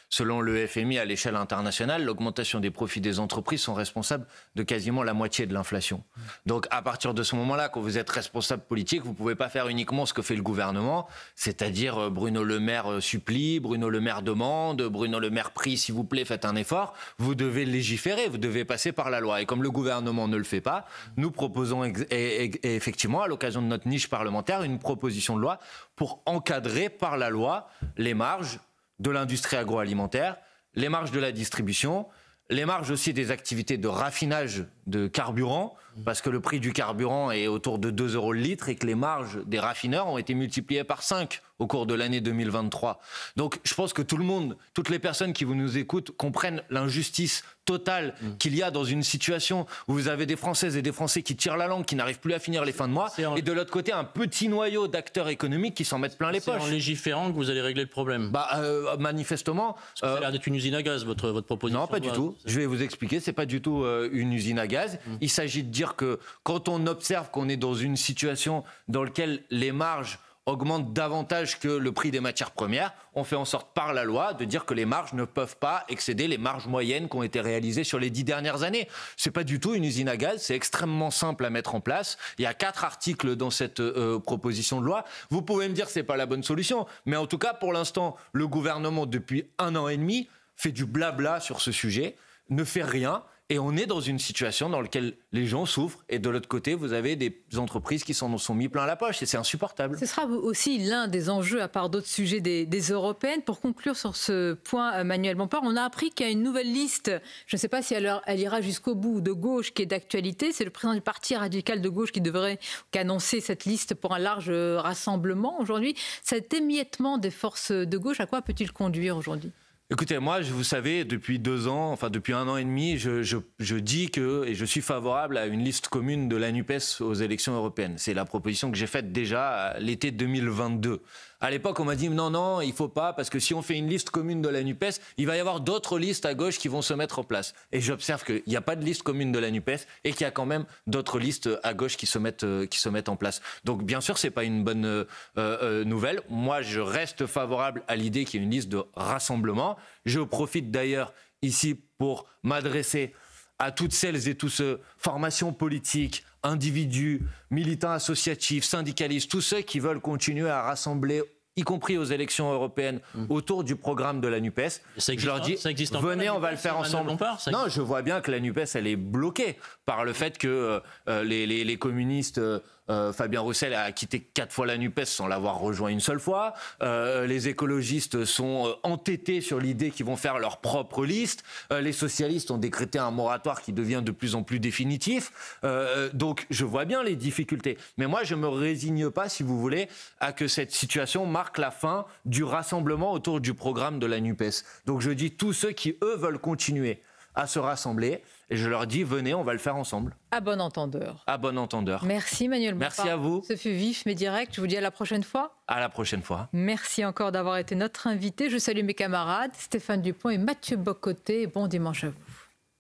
Selon le FMI, à l'échelle internationale, l'augmentation des profits des entreprises sont responsables de quasiment la moitié de l'inflation. Donc à partir de ce moment-là, quand vous êtes responsable politique, vous ne pouvez pas faire uniquement ce que fait le gouvernement, c'est-à-dire Bruno Le Maire supplie, Bruno Le Maire demande, Bruno Le Maire prie, s'il vous plaît, faites un effort. Vous devez légiférer, vous devez passer par la loi. Et comme le gouvernement ne le fait pas, nous proposons effectivement, à l'occasion de notre niche parlementaire, une proposition de loi pour encadrer par la loi les marges de l'industrie agroalimentaire, les marges de la distribution, les marges aussi des activités de raffinage de carburant, parce que le prix du carburant est autour de 2 € le litre et que les marges des raffineurs ont été multipliées par 5 au cours de l'année 2023. Donc je pense que tout le monde, toutes les personnes qui vous nous écoutent comprennent l'injustice totale qu'il y a dans une situation où vous avez des Françaises et des Français qui tirent la langue, qui n'arrivent plus à finir les fins de mois, et de l'autre côté un petit noyau d'acteurs économiques qui s'en mettent plein les poches. C'est en légiférant que vous allez régler le problème. Manifestement. Ça a l'air d'être une usine à gaz, votre proposition. Non, pas du tout. Je vais vous expliquer, c'est pas du tout une usine à gaz. Il s'agit de dire que quand on observe qu'on est dans une situation dans laquelle les marges augmente davantage que le prix des matières premières, on fait en sorte par la loi de dire que les marges ne peuvent pas excéder les marges moyennes qui ont été réalisées sur les 10 dernières années. C'est pas du tout une usine à gaz, c'est extrêmement simple à mettre en place. Il y a 4 articles dans cette proposition de loi. Vous pouvez me dire que c'est pas la bonne solution, mais en tout cas pour l'instant, le gouvernement depuis 1 an et demi fait du blabla sur ce sujet, ne fait rien. Et on est dans une situation dans laquelle les gens souffrent et de l'autre côté, vous avez des entreprises qui s'en sont mis plein la poche et c'est insupportable. Ce sera aussi l'un des enjeux, à part d'autres sujets, des européennes. Pour conclure sur ce point, Manuel Bompard, on a appris qu'il y a une nouvelle liste, je ne sais pas si elle ira jusqu'au bout, de gauche qui est d'actualité. C'est le président du Parti radical de gauche qui a annoncé cette liste pour un large rassemblement aujourd'hui. Cet émiettement des forces de gauche, à quoi peut-il conduire aujourd'hui ? Écoutez, moi, vous savez, depuis 2 ans, enfin depuis 1 an et demi, je dis que, et je suis favorable à une liste commune de la NUPES aux élections européennes. C'est la proposition que j'ai faite déjà l'été 2022. À l'époque, on m'a dit non, il faut pas, parce que si on fait une liste commune de la NUPES, il va y avoir d'autres listes à gauche qui vont se mettre en place. Et j'observe qu'il n'y a pas de liste commune de la NUPES et qu'il y a quand même d'autres listes à gauche qui se mettent en place. Donc bien sûr, c'est pas une bonne nouvelle. Moi, je reste favorable à l'idée qu'il y ait une liste de rassemblement. Je profite d'ailleurs ici pour m'adresser à toutes celles et tous ceux, formations politiques, individus, militants associatifs, syndicalistes, tous ceux qui veulent continuer à rassembler, y compris aux élections européennes, autour du programme de la NUPES. Je leur dis, venez, on va le faire ensemble. Non, je vois bien que la NUPES, elle est bloquée par le fait que les communistes... Fabien Roussel a quitté 4 fois la NUPES sans l'avoir rejoint une seule fois. Les écologistes sont entêtés sur l'idée qu'ils vont faire leur propre liste. Les socialistes ont décrété un moratoire qui devient de plus en plus définitif. Donc je vois bien les difficultés. Mais moi, je ne me résigne pas, si vous voulez, à que cette situation marque la fin du rassemblement autour du programme de la NUPES. Donc je dis tous ceux qui, eux, veulent continuer à se rassembler. Et je leur dis, venez, on va le faire ensemble. À bon entendeur. À bon entendeur. Merci Manuel Bompard. Merci à vous. Ce fut vif mais direct. Je vous dis à la prochaine fois. À la prochaine fois. Merci encore d'avoir été notre invité. Je salue mes camarades Stéphane Dupont et Mathieu Bocoté. Bon dimanche à vous.